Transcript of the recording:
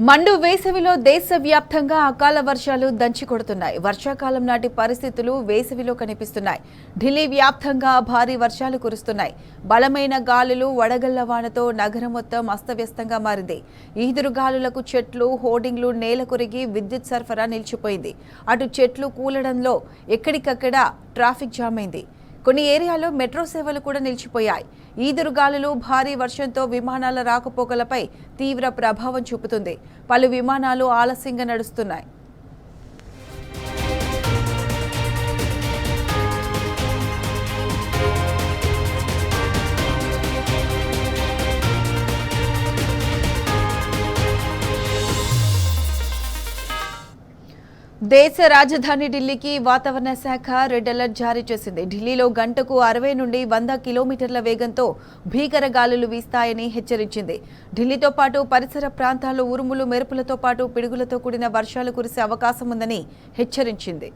మండు వేసవిలో దేశవ్యాప్తంగా అకాల వర్షాలు దంచికొడుతున్నాయి. వర్షాకాలం నాటి పరిస్థితులు వేసవిలో కనిపిస్తున్నాయి. ఢిల్లీ వ్యాప్తంగా భారీ వర్షాలు కురుస్తున్నాయి. బలమైన గాలులు, వడగళ్ల వానతో నగరం మొత్తం అస్తవ్యస్తంగా మారింది. ఈదురు గాలులకు చెట్లు, హోర్డింగ్లు నేల కొరిగి విద్యుత్ సరఫరా నిలిచిపోయింది. అటు చెట్లు కూలడంలో ఎక్కడికక్కడ ట్రాఫిక్ జామ్ అయింది. కొన్ని ఏరియాల్లో మెట్రో సేవలు కూడా నిలిచిపోయాయి. ఈదురుగాలులు, భారీ వర్షంతో విమానాల రాకపోకలపై తీవ్ర ప్రభావం చూపుతుంది. పలు విమానాలు ఆలస్యంగా నడుస్తున్నాయి. దేశ రాజధాని ఢిల్లీకి వాతావరణ శాఖ రెడ్ అలర్ట్ జారీ చేసింది. ఢిల్లీలో గంటకు 60 నుండి 100 కిలోమీటర్ల వేగంతో భీకర గాలులు వీస్తాయని హెచ్చరించింది. ఢిల్లీతో పాటు పరిసర ప్రాంతాల్లో ఉరుములు, మెరుపులతో పాటు పిడుగులతో కూడిన వర్షాలు కురిసే అవకాశం ఉందని హెచ్చరించింది.